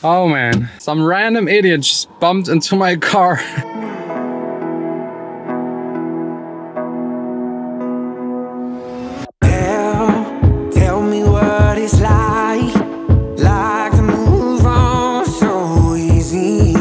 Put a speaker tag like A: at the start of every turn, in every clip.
A: Oh man, some random idiot just bumped into my car.
B: Tell me what it's like to move on so easy.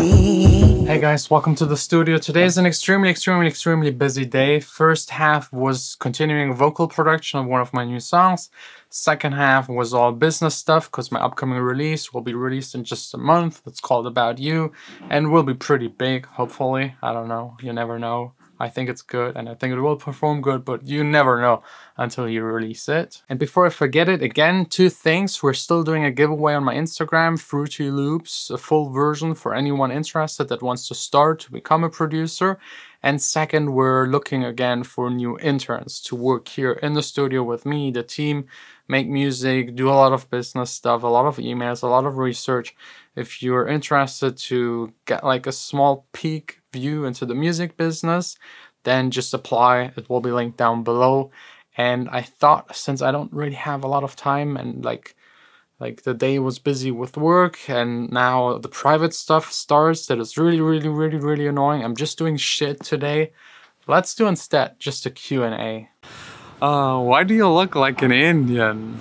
A: Hey guys, welcome to the studio. Today is an extremely busy day. First half was continuing vocal production of one of my new songs. Second half was all business stuff because my upcoming release will be released in just a month. It's called About You and will be pretty big, hopefully. I don't know, you never know. I think it's good and I think it will perform good, but you never know until you release it. And before I forget it, again, two things. We're still doing a giveaway on my Instagram, Fruity Loops, a full version for anyone interested that wants to start to become a producer. And second, we're looking again for new interns to work here in the studio with me, the team, make music, do a lot of business stuff, a lot of emails, a lot of research. If you're interested to get like a small peek view into the music business, then just apply. It will be linked down below. And I thought, since I don't really have a lot of time and like the day was busy with work and now the private stuff starts that is really annoying. I'm just doing shit today. Let's do instead just a Q&A. Why do you look like an Indian?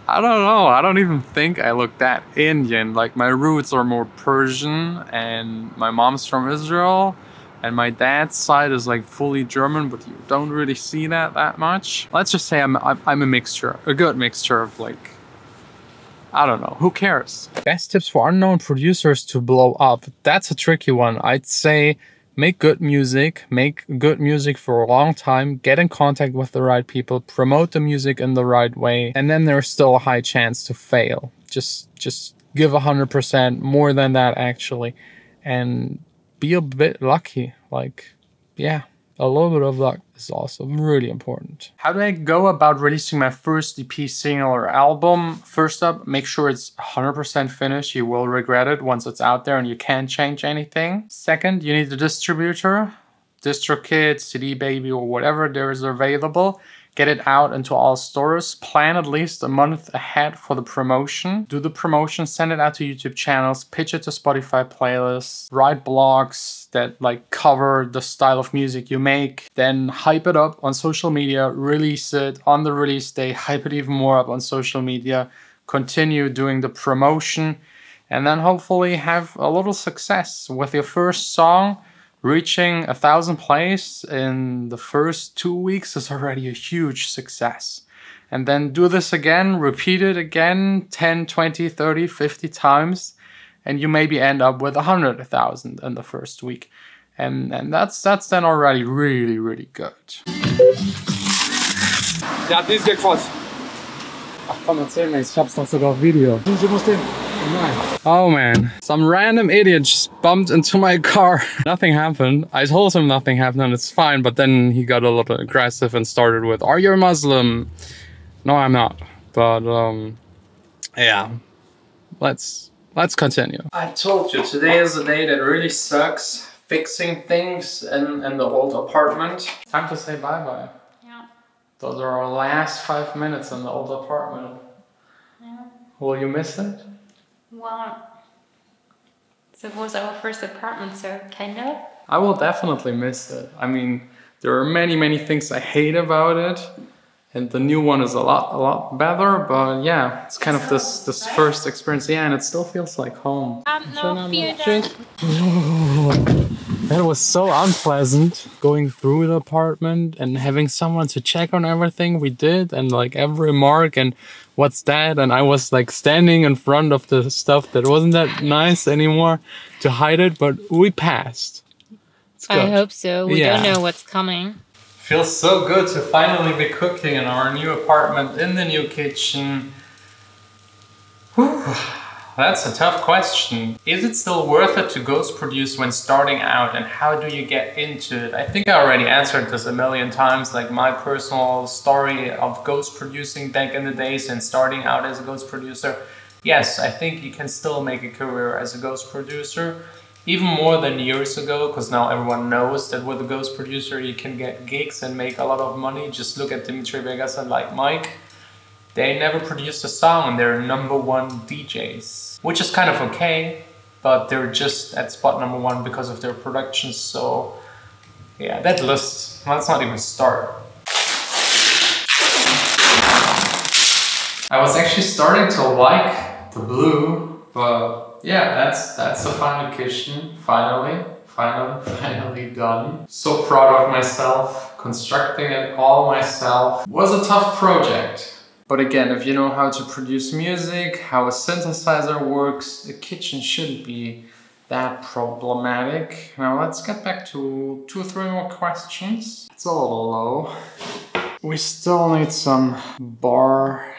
A: I don't know. I don't even think I look that Indian. Like, my roots are more Persian and my mom's from Israel and my dad's side is like fully German, but you don't really see that much. Let's just say I'm a mixture, a good mixture of like, I don't know, who cares? Best tips for unknown producers to blow up. That's a tricky one. I'd say make good music for a long time, get in contact with the right people, promote the music in the right way, and then there's still a high chance to fail. Just give 100%, more than that actually, and be a bit lucky. Like, yeah, a little bit of luck is also really important. How do I go about releasing my first EP, single, or album? First up, make sure it's 100% finished. You will regret it once it's out there and you can't change anything. Second, you need a distributor, DistroKid, CD Baby, or whatever there is available. Get it out into all stores. Plan at least a month ahead for the promotion. Do the promotion, send it out to YouTube channels, pitch it to Spotify playlists, write blogs that like cover the style of music you make, then hype it up on social media, release it on the release day, hype it even more up on social media, continue doing the promotion, and then hopefully have a little success with your first song. Reaching 1,000 plays in the first 2 weeks is already a huge success. And then do this again, repeat it again 10, 20, 30, 50 times, and you maybe end up with 100,000 in the first week. And that's then already really good.
C: Ja, die ist der Cross.
A: Ach komm, erzähl mir, ich hab's doch sogar auf Video. Oh man, some random idiot just bumped into my car. Nothing happened. I told him nothing happened and it's fine, but then he got a little aggressive and started with, "Are you a Muslim?" No, I'm not. But yeah, let's continue. I told you, today is a day that really sucks. Fixing things in the old apartment. Time to say bye-bye.
D: Yeah.
A: Those are our last 5 minutes in the old apartment.
D: Yeah.
A: Will you miss it?
D: Well, so it was our first apartment, so kind of.
A: I will definitely miss it. I mean, there are many things I hate about it, and the new one is a lot better. But yeah, it's kind of this first experience. Yeah, and it still feels like home.
D: No, vielen Dank.
A: That was so unpleasant, going through the apartment and having someone to check on everything we did and like every mark and what's that, and I was like standing in front of the stuff that wasn't that nice anymore to hide it, but we passed. It's good.
D: I hope so. We don't know what's coming.
A: Feels so good to finally be cooking in our new apartment, in the new kitchen. Whew. That's a tough question. Is it still worth it to ghost produce when starting out, and how do you get into it? I think I already answered this a million times, like my personal story of ghost producing back in the days and starting out as a ghost producer. Yes, I think you can still make a career as a ghost producer, even more than years ago, because now everyone knows that with a ghost producer you can get gigs and make a lot of money. Just look at Dimitri Vegas and like Mike. They never produced a song and they're #1 DJs. which is kind of okay, but they're just at spot number 1 because of their production. So yeah, that list, let's not even start. I was actually starting to like the blue, but yeah, that's the final kitchen, finally done. So proud of myself, constructing it all myself. Was a tough project. But again, if you know how to produce music, how a synthesizer works, a kitchen shouldn't be that problematic. Now let's get back to 2 or 3 more questions. It's a little low. We still need some bar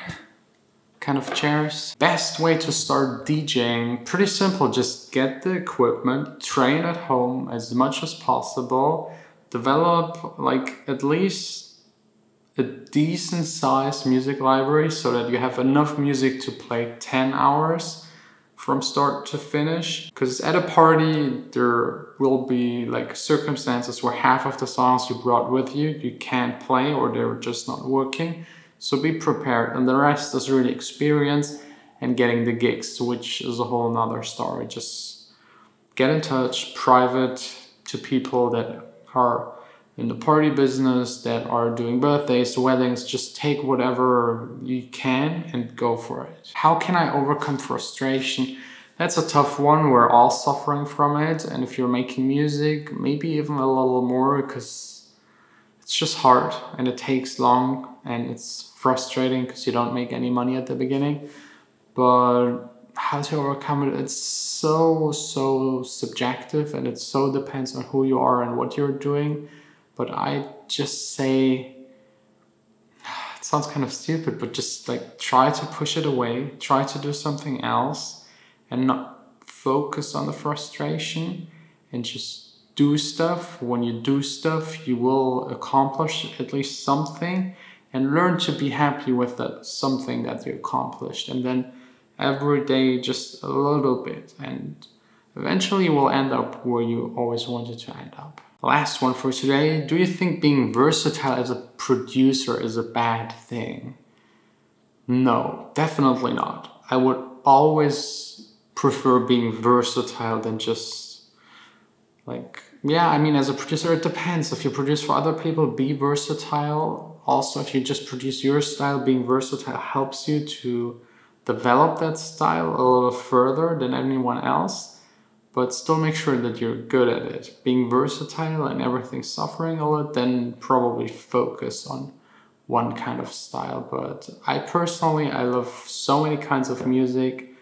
A: kind of chairs. Best way to start DJing, pretty simple. Just get the equipment, train at home as much as possible, develop like at least a decent sized music library so that you have enough music to play 10 hours from start to finish. Because at a party there will be like circumstances where half of the songs you brought with you can't play or they're just not working. So be prepared, and the rest is really experience and getting the gigs, which is a whole nother story. Just get in touch, private, to people that are in the party business, that are doing birthdays, weddings. Just take whatever you can and go for it. How can I overcome frustration? That's a tough one. We're all suffering from it, and if you're making music, maybe even a little more, because it's just hard and it takes long and it's frustrating because you don't make any money at the beginning. But how to overcome it, it's so subjective, and it so depends on who you are and what you're doing. But I just say, it sounds kind of stupid, but just like try to push it away, try to do something else and not focus on the frustration, and just do stuff. When you do stuff, you will accomplish at least something, and learn to be happy with that something that you accomplished. And then every day just a little bit, and eventually you will end up where you always wanted to end up. Last one for today. Do you think being versatile as a producer is a bad thing? No, definitely not. I would always prefer being versatile than just like, yeah, I mean, as a producer, it depends. If you produce for other people, be versatile. Also, if you just produce your style, being versatile helps you to develop that style a little further than anyone else, but still make sure that you're good at it. Being versatile and everything suffering a lot, then probably focus on one kind of style. But I personally, I love so many kinds of music,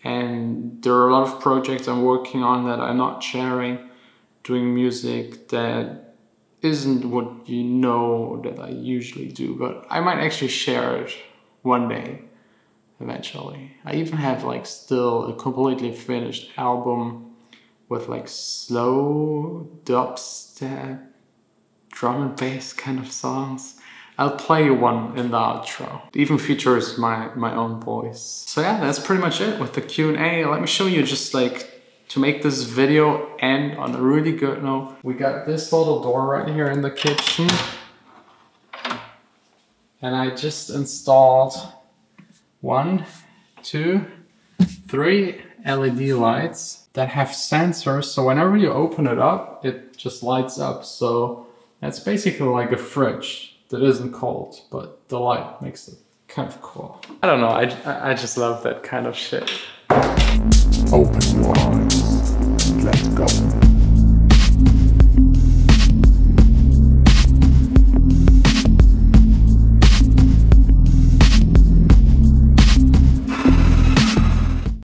A: and there are a lot of projects I'm working on that I'm not sharing, doing music that isn't what you know that I usually do, but I might actually share it one day, eventually. I even have like still a completely finished album with like slow dubstep, drum and bass kind of songs. I'll play you one in the outro. It even features my own voice. So yeah, that's pretty much it with the Q&A. Let me show you just like, to make this video end on a really good note. We got this little door right here in the kitchen. And I just installed 1, 2, 3 LED lights that have sensors. So whenever you open it up, it just lights up. So that's basically like a fridge that isn't cold, but the light makes it kind of cool. I don't know, I just love that kind of shit.
B: Open your eyes, let's go.